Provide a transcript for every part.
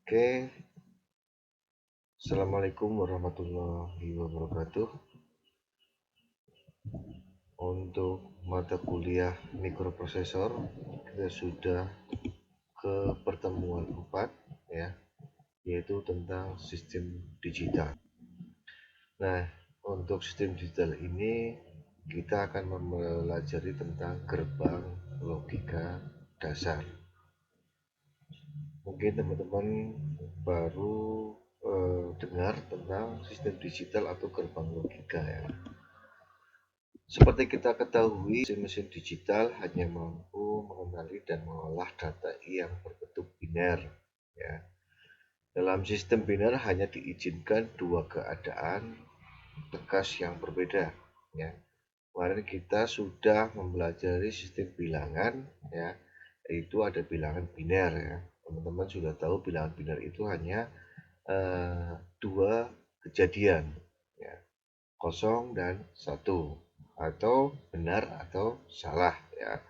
Oke, Assalamualaikum warahmatullahi wabarakatuh. Untuk mata kuliah mikroprosesor, kita sudah ke pertemuan 4 ya, yaitu tentang sistem digital. Nah, untuk sistem digital ini kita akan mempelajari tentang gerbang logika dasar. Mungkin teman-teman baru dengar tentang sistem digital atau gerbang logika ya. Seperti kita ketahui, mesin-mesin digital hanya mampu mengenali dan mengolah data yang berbentuk biner. Ya. Dalam sistem biner hanya diizinkan dua keadaan tegas yang berbeda. Ya. Kemarin kita sudah mempelajari sistem bilangan, ya, yaitu ada bilangan biner. Ya. Teman-teman sudah tahu bilangan biner itu hanya dua kejadian, ya, kosong dan satu, atau benar atau salah, ya,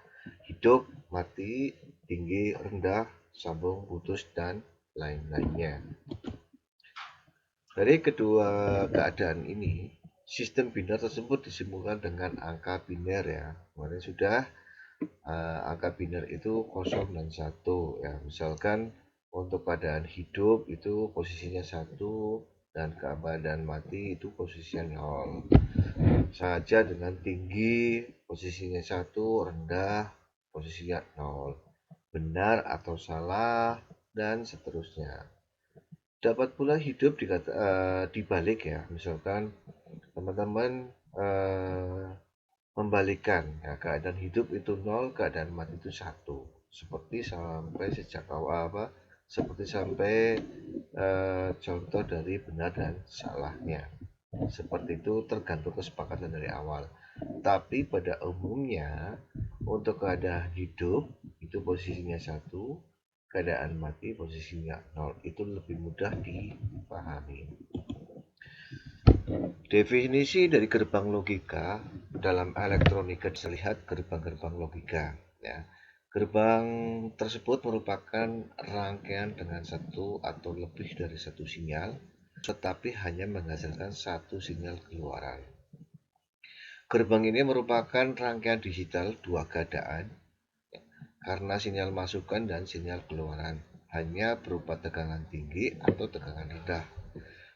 hidup mati, tinggi rendah, sambung putus, dan lain-lainnya. Dari kedua keadaan ini, sistem biner tersebut disimpulkan dengan angka biner ya. Kemarin sudah angka biner itu kosong dan satu ya. Misalkan untuk keadaan hidup itu posisinya satu dan keadaan mati itu posisinya 0. Saja dengan tinggi posisinya satu, rendah posisinya 0, benar atau salah, dan seterusnya. Dapat pula hidup dibalik ya, misalkan teman-teman membalikan ya, keadaan hidup itu 0, keadaan mati itu satu, seperti sampai sejak awal seperti sampai contoh dari benar dan salahnya. Seperti itu tergantung kesepakatan dari awal. Tapi pada umumnya untuk keadaan hidup itu posisinya satu, keadaan mati posisinya 0. Itu lebih mudah dipahami. Definisi dari gerbang logika dalam elektronika terlihat gerbang-gerbang logika. Ya. Gerbang tersebut merupakan rangkaian dengan satu atau lebih dari satu sinyal, tetapi hanya menghasilkan satu sinyal keluaran. Gerbang ini merupakan rangkaian digital dua keadaan, karena sinyal masukan dan sinyal keluaran hanya berupa tegangan tinggi atau tegangan rendah.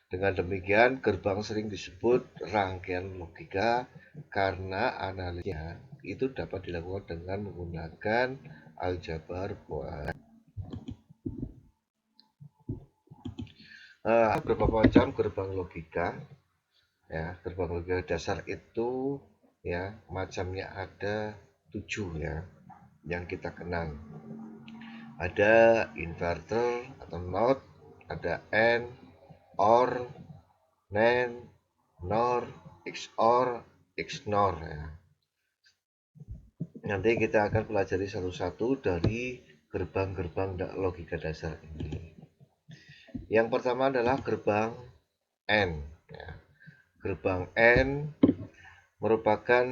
Dengan demikian, gerbang sering disebut rangkaian logika karena analisisnya itu dapat dilakukan dengan menggunakan aljabar Boolean. Beberapa macam gerbang logika. Ya, gerbang logika dasar itu ya macamnya ada 7 ya yang kita kenal. Ada inverter atau not, ada AND, OR, NAND, NOR, XOR, XNOR ya. Nanti kita akan pelajari satu-satu dari gerbang-gerbang logika dasar ini. Yang pertama adalah gerbang AND ya. Gerbang AND merupakan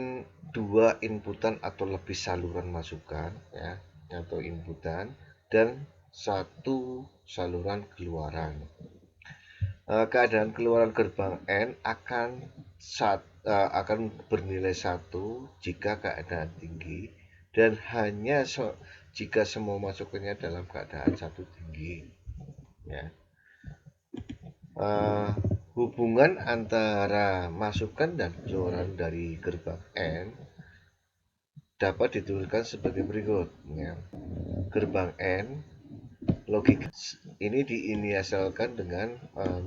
dua inputan atau lebih saluran masukan ya, atau inputan, dan satu saluran keluaran. Keadaan keluaran gerbang N akan bernilai 1 jika keadaan tinggi dan hanya jika semua masukannya dalam keadaan 1 tinggi ya. Hubungan antara masukan dan keluaran dari gerbang N dapat dituliskan sebagai berikut ya. Gerbang N logika ini diinisialkan dengan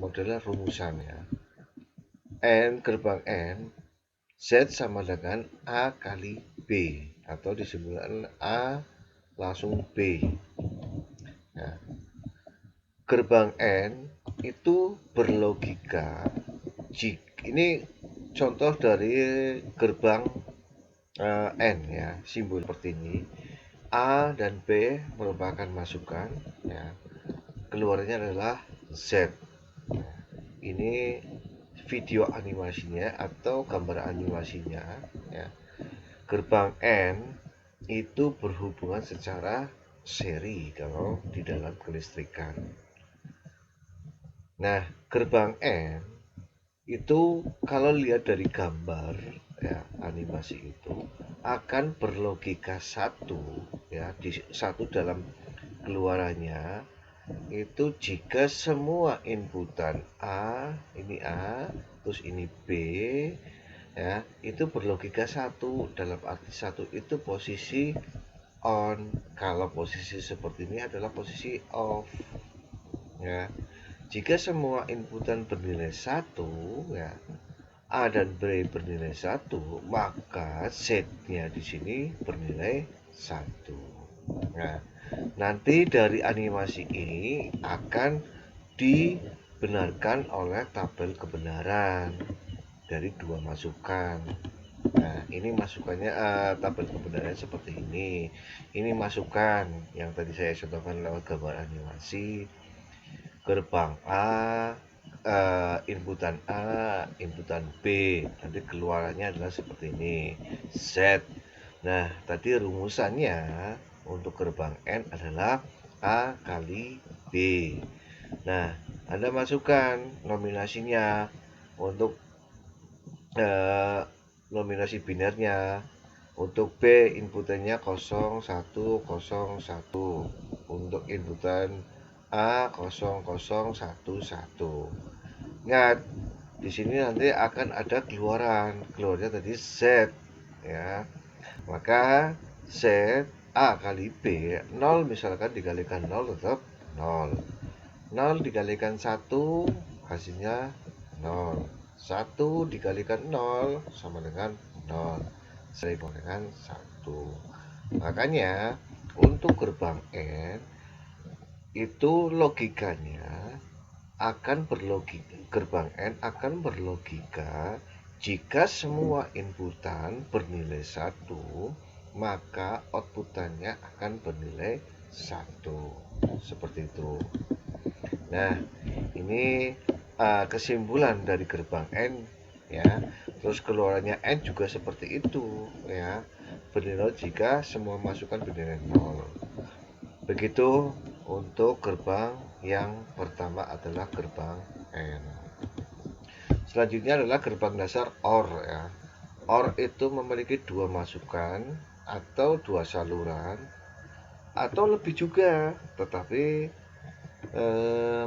model rumusan ya. N gerbang N Z sama dengan A kali B atau disebutkan A langsung B. Nah, gerbang N itu berlogika ini contoh dari gerbang N ya, simbol seperti ini. A dan B merupakan masukan ya, keluarnya adalah Z. Nah, ini video animasinya atau gambar animasinya ya. Gerbang N itu berhubungan secara seri kalau di dalam kelistrikan. Nah, gerbang N itu kalau lihat dari gambar ya, animasi itu akan berlogika satu ya, di satu dalam keluarannya itu jika semua inputan A, terus ini B ya, itu berlogika satu, dalam arti satu itu posisi on, kalau posisi seperti ini adalah posisi off ya. Jika semua inputan bernilai satu ya, A dan B bernilai satu, maka Z-nya di sini bernilai satu. Nah, nanti dari animasi ini akan dibenarkan oleh tabel kebenaran dari dua masukan. Nah, ini masukannya tabel kebenaran seperti ini. Ini masukan yang tadi saya contohkan lewat gambar animasi. Gerbang inputan B, nanti keluarannya adalah seperti ini, Z. Nah, tadi rumusannya untuk gerbang N adalah A kali B. Nah, Anda masukkan nominasinya untuk eh, nominasi binernya. Untuk B inputannya 0101, untuk inputan A0011. Ingat, di sini nanti akan ada keluarnya tadi Z ya. Maka Z A kali B, 0 misalkan dikalikan 0 tetap 0. 0 dikalikan 1 hasilnya 0. 1 dikalikan 0 sama dengan 0. Sama dengan 1. Makanya untuk gerbang N itu logikanya akan berlogika, gerbang N akan berlogika jika semua inputan bernilai 1, maka outputannya akan bernilai 1. Seperti itu. Nah, ini kesimpulan dari gerbang N ya. Terus keluarannya N juga seperti itu ya. Bernilai jika semua masukan bernilai 0. Begitu untuk gerbang yang pertama adalah gerbang N. Selanjutnya adalah gerbang dasar OR ya. OR itu memiliki dua masukan atau dua saluran atau lebih juga, tetapi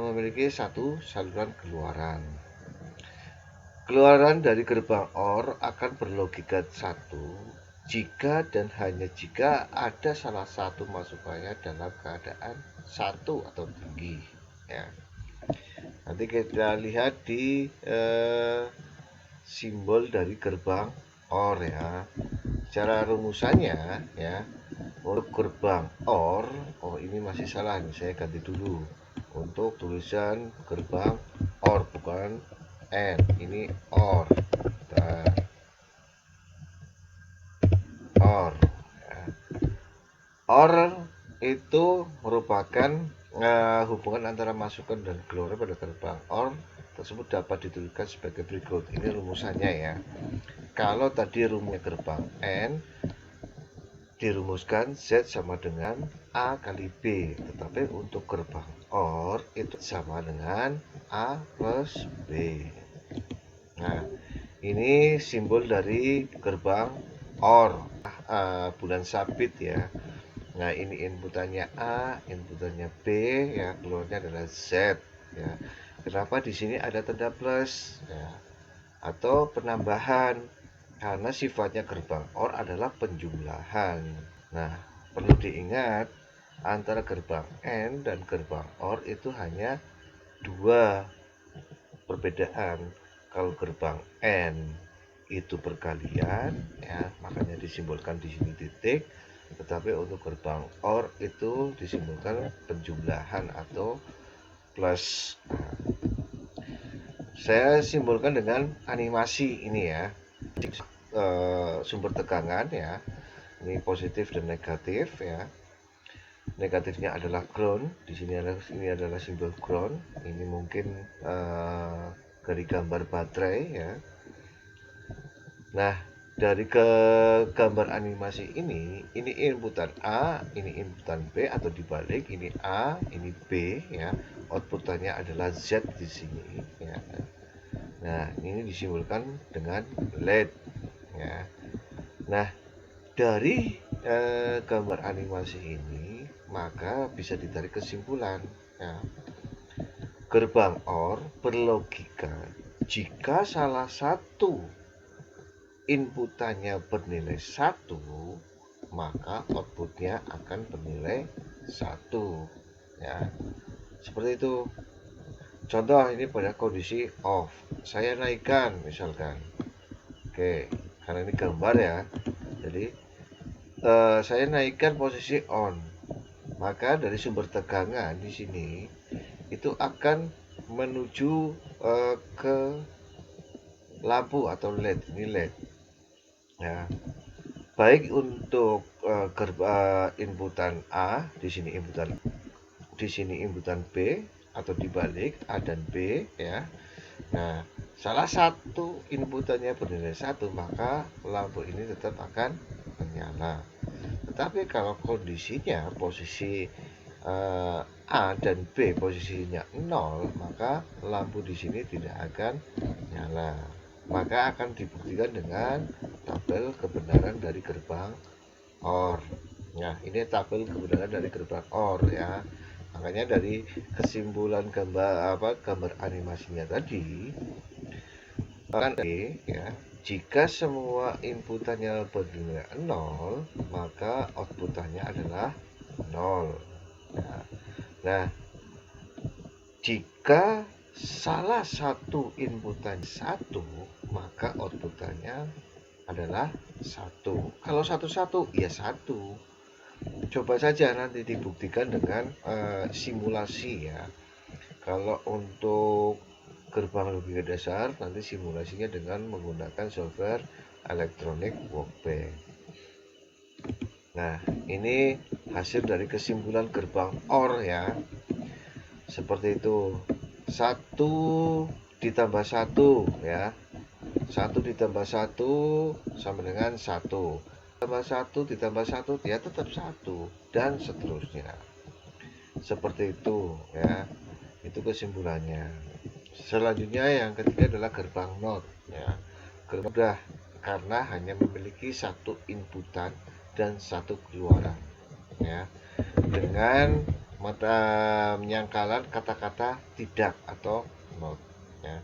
memiliki satu saluran keluaran. Keluaran dari gerbang OR akan berlogika satu jika dan hanya jika ada salah satu masukannya dalam keadaan satu atau tinggi ya. Nanti kita lihat di simbol dari gerbang OR ya. Secara rumusannya ya, untuk gerbang OR, oh ini masih salah nih, saya ganti dulu. Untuk tulisan gerbang OR bukan N, ini OR. Nah, OR. Ya. OR itu merupakan hubungan antara masukan dan keluaran pada gerbang OR tersebut dapat dituliskan sebagai berikut. Ini rumusannya ya. Kalau tadi rumusnya gerbang N dirumuskan Z sama dengan A kali B, tetapi untuk gerbang OR itu sama dengan A plus B. Nah, ini simbol dari gerbang OR, bulan sabit ya. Nah, ini inputannya A, inputannya B ya, keluarnya adalah Z ya. Kenapa di sini ada tanda plus ya, atau penambahan? Karena sifatnya gerbang OR adalah penjumlahan. Nah, perlu diingat antara gerbang N dan gerbang OR itu hanya dua perbedaan. Kalau gerbang N itu perkalian ya, makanya disimbolkan di sini titik. Tetapi untuk gerbang OR itu disimbolkan penjumlahan atau plus. Nah, saya simbolkan dengan animasi ini ya. Sumber tegangan ya. Ini positif dan negatif ya. Negatifnya adalah ground. Di sini adalah simbol ground. Ini mungkin dari gambar baterai ya. Nah, dari gambar animasi ini inputan A, ini inputan B, atau dibalik, ini A, ini B ya. Outputannya adalah Z di sini ya. Nah, ini disimbolkan dengan LED ya. Nah, dari gambar animasi ini maka bisa ditarik kesimpulan ya. Gerbang OR berlogika jika salah satu inputannya bernilai 1, maka outputnya akan bernilai 1 ya. Seperti itu. Contoh ini pada kondisi off. Saya naikkan misalkan. Oke, karena ini gambar ya. Jadi saya naikkan posisi on. Maka dari sumber tegangan di sini itu akan menuju ke lampu atau LED. Ini LED ya. Baik untuk inputan A, di sini inputan B, atau dibalik A dan B ya. Nah, salah satu inputannya bernilai 1, maka lampu ini tetap akan menyala. Tetapi kalau kondisinya posisi A dan B posisinya 0, maka lampu di sini tidak akan nyala. Maka akan dibuktikan dengan tabel kebenaran dari gerbang OR. Nah, ini tabel kebenaran dari gerbang OR ya. Makanya dari kesimpulan gambar animasinya tadi kan ya, jika semua inputannya bernilai 0, maka outputannya adalah 0 ya. Nah, jika salah satu inputan 1, maka outputannya adalah 1. Kalau satu-satu ya 1. Coba saja nanti dibuktikan dengan simulasi ya. Kalau untuk gerbang logika dasar nanti simulasinya dengan menggunakan software Electronic Workbench. Nah, ini hasil dari kesimpulan gerbang OR ya. Seperti itu. 1 ditambah 1 ya. 1 ditambah 1 sama dengan 1. Tambah 1 ditambah 1 ya tetap 1 dan seterusnya. Seperti itu ya. Itu kesimpulannya. Selanjutnya yang ketiga adalah gerbang NOT ya. Gerbang mudah karena hanya memiliki satu inputan dan satu keluaran ya. Dengan penyangkalan kata-kata tidak atau not ya.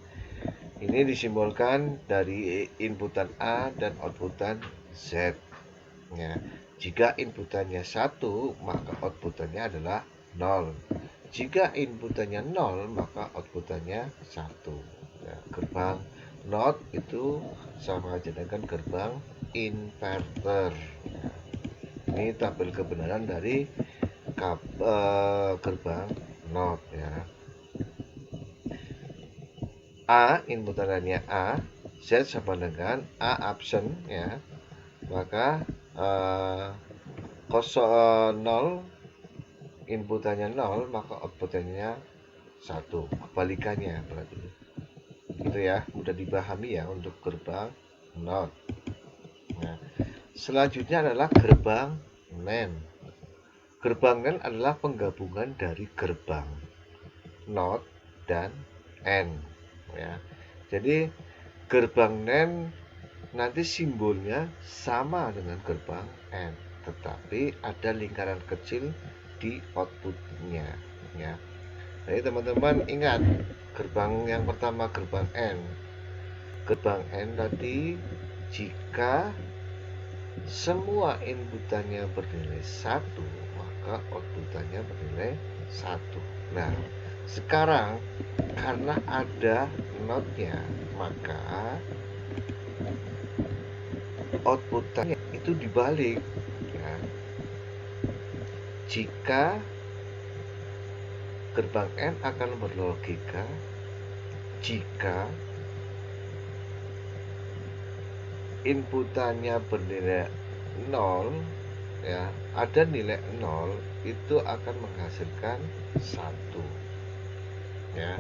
Ini disimbolkan dari inputan A dan outputan Z ya. Jika inputannya 1, maka outputannya adalah 0. Jika inputannya 0, maka outputannya 1 ya. Gerbang NOT itu sama aja dengan gerbang inverter ya. Ini tabel kebenaran dari gerbang NOT ya. A inputannya A, Z sama dengan A absen ya. Maka 0 inputannya 0, maka outputannya 1. Kebalikannya berarti. Gitu ya, mudah dipahami ya untuk gerbang NOT. Nah, selanjutnya adalah gerbang NAND. Gerbang NAND adalah penggabungan dari gerbang NOT dan AND ya. Jadi gerbang NAND nanti simbolnya sama dengan gerbang AND, tetapi ada lingkaran kecil di outputnya ya. Jadi teman-teman ingat, gerbang yang pertama gerbang AND. Gerbang AND tadi jika semua inputannya bernilai 1, maka outputannya bernilai 1. Nah, sekarang karena ada notnya, maka outputannya itu dibalik ya. Jika gerbang N akan berlogika jika inputannya bernilai 0 ya, ada nilai 0 itu akan menghasilkan 1 ya.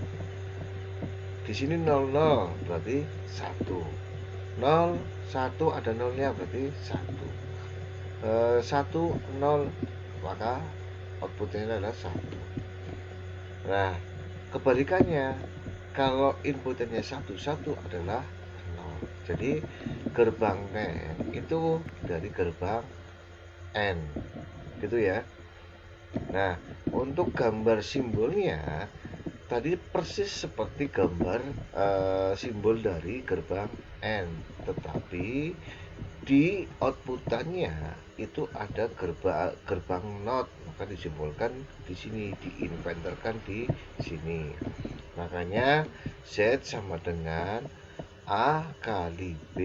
Di sini 00 berarti 1. 0 1 ada nolnya berarti 1. 1 0 maka outputnya adalah 1. Nah, kebalikannya kalau inputnya 1 1 adalah 0. Jadi gerbang NAND itu dari gerbang N gitu ya. Nah, untuk gambar simbolnya tadi persis seperti gambar simbol dari gerbang N, tetapi di outputannya itu ada gerbang NOT, maka disimbolkan di sini, diinventorkan di sini. Makanya Z sama dengan A kali B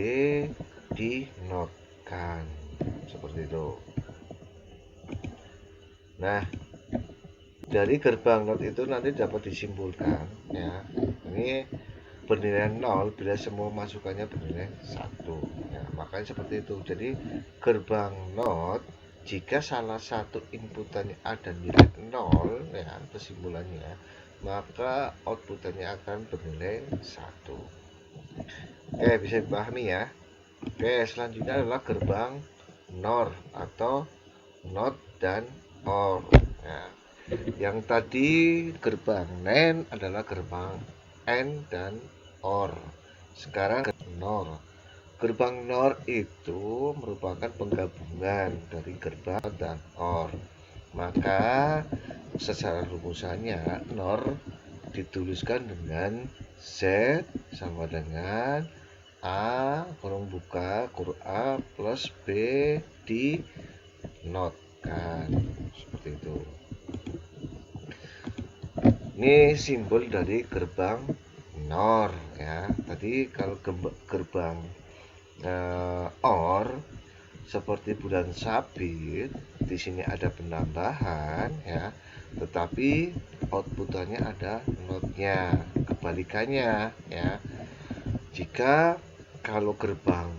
dinotkan seperti itu. Nah, dari gerbang NOT itu nanti dapat disimpulkan ya. Ini bernilai 0 bila semua masukannya bernilai 1 ya, makanya seperti itu. Jadi gerbang NOT jika salah satu inputannya ada nilai 0 ya, kesimpulannya, maka outputannya akan bernilai 1. Oke, bisa dipahami ya. Oke, selanjutnya adalah gerbang NOR atau NOT dan OR ya. Yang tadi gerbang NAND adalah gerbang AND dan OR. Sekarang NOR. Gerbang NOR itu merupakan penggabungan dari gerbang dan OR. Maka secara rumusannya NOR dituliskan dengan Z sama dengan A kurung buka kurung A plus B dinotkan seperti itu. Ini simbol dari gerbang NOR ya. Tadi kalau gerbang OR seperti bulan sabit, di sini ada penambahan ya, tetapi outputannya ada notnya. Kebalikannya ya. Jika kalau gerbang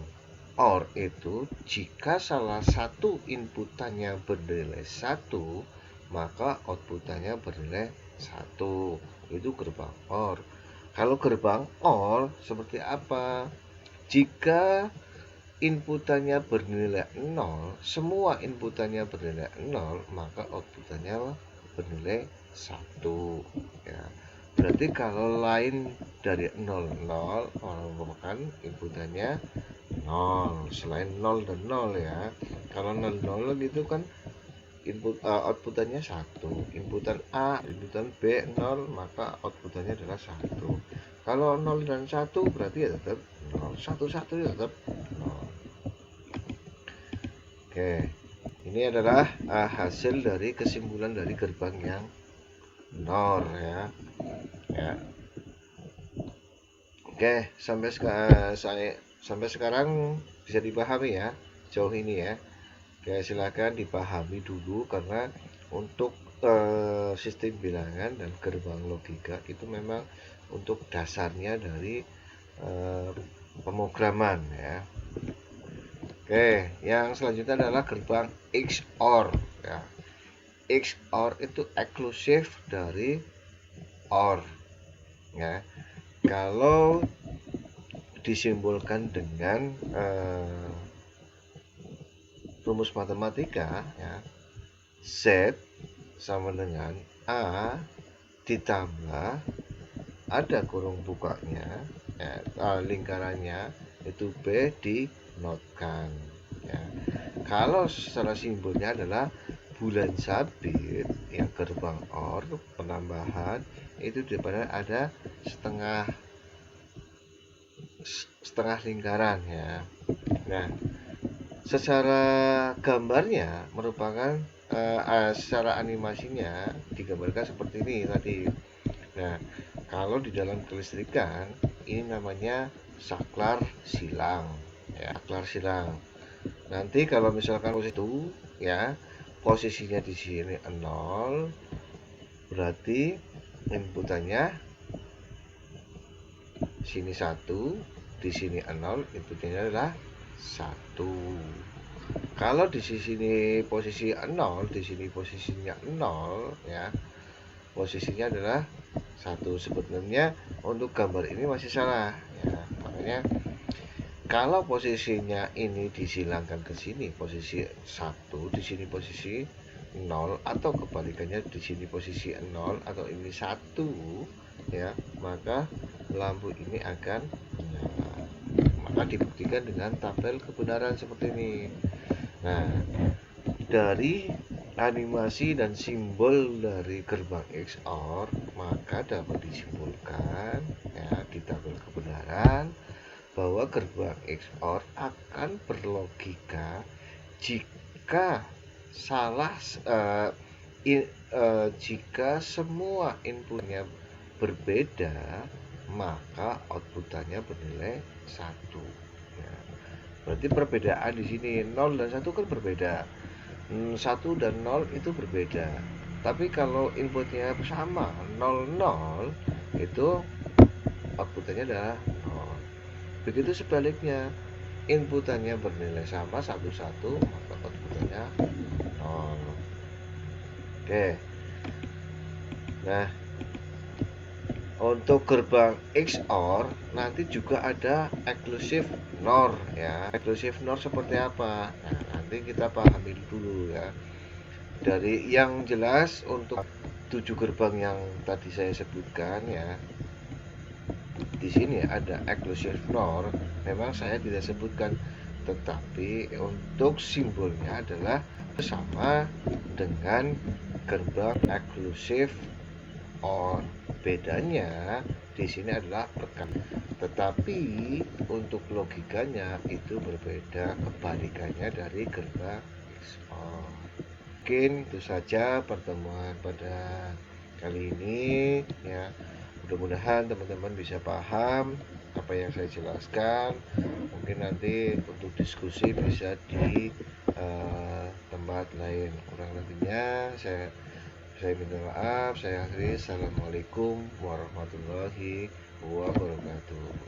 OR itu jika salah satu inputannya bernilai 1, maka outputannya bernilai 1. Itu gerbang OR. Kalau gerbang OR seperti apa? Jika inputannya bernilai 0, semua inputannya bernilai 0, maka outputannya bernilai 1 ya. Berarti kalau lain dari 0 0 merupakan inputannya 0, selain 0 dan 0 ya. Kalau 0 0 itu kan outputannya 1. Inputan A, inputan B 0, maka outputannya adalah 1. Kalau 0 dan 1 berarti ya tetap 0. 1 1 ya tetap 0. Oke. Ini adalah hasil dari kesimpulan dari gerbang yang NOR ya. Ya. Oke, sampai sekarang bisa dipahami ya, jauh ini ya. Oke, silakan dipahami dulu karena untuk sistem bilangan dan gerbang logika itu memang untuk dasarnya dari pemrograman ya. Oke, yang selanjutnya adalah gerbang XOR ya. XOR itu eksklusif dari OR ya. Kalau disimbolkan dengan rumus matematika ya, Z sama dengan A ditambah ada kurung bukanya ya, lingkarannya itu B dinotkan ya. Kalau secara simbolnya adalah bulan sabit yang gerbang OR penambahan itu di depannya ada setengah lingkaran ya. Nah, secara gambarnya merupakan secara animasinya digambarkan seperti ini tadi. Nah, kalau di dalam kelistrikan ini namanya saklar silang ya, saklar silang. Nanti kalau misalkan posisi itu ya, posisinya di sini 0, berarti inputannya sini 1, di sini 0, inputannya adalah 1. Kalau di sini posisi 0, di sini posisinya 0 ya. Posisinya adalah 1. Sebenarnya untuk gambar ini masih salah ya. Makanya Kalau posisinya ini disilangkan ke sini posisi 1, di sini posisi 0, atau kebalikannya di sini posisi 0 atau ini 1 ya, maka lampu ini akan menyala. Maka dibuktikan dengan tabel kebenaran seperti ini. Nah, dari animasi dan simbol dari gerbang XOR, maka dapat disimpulkan ya di tabel kebenaran bahwa gerbang XOR akan berlogika jika jika semua inputnya berbeda, maka outputannya bernilai 1 ya. Berarti perbedaan di sini 0 dan 1 kan berbeda. 1 dan 0 itu berbeda. Tapi kalau inputnya sama 0 0, itu outputannya adalah 0. Begitu sebaliknya, inputannya bernilai sama 1 1, maka outputannya 0. Oke. Nah, untuk gerbang XOR nanti juga ada exclusive NOR ya. Exclusive NOR seperti apa? Nah, nanti kita pahami dulu ya. Dari yang jelas untuk 7 gerbang yang tadi saya sebutkan ya. Di sini ada exclusive NOR, memang saya tidak sebutkan, tetapi untuk simbolnya adalah sama dengan gerbang eksklusif OR. Bedanya di sini adalah pekan, tetapi untuk logikanya itu berbeda, kebalikannya dari gerbang XOR. Mungkin itu saja pertemuan pada kali ini ya. Mudah-mudahan teman-teman bisa paham apa yang saya jelaskan. Mungkin nanti untuk diskusi bisa di tempat lain. Kurang lebihnya saya minta maaf. Saya akhiri. Assalamualaikum warahmatullahi wabarakatuh.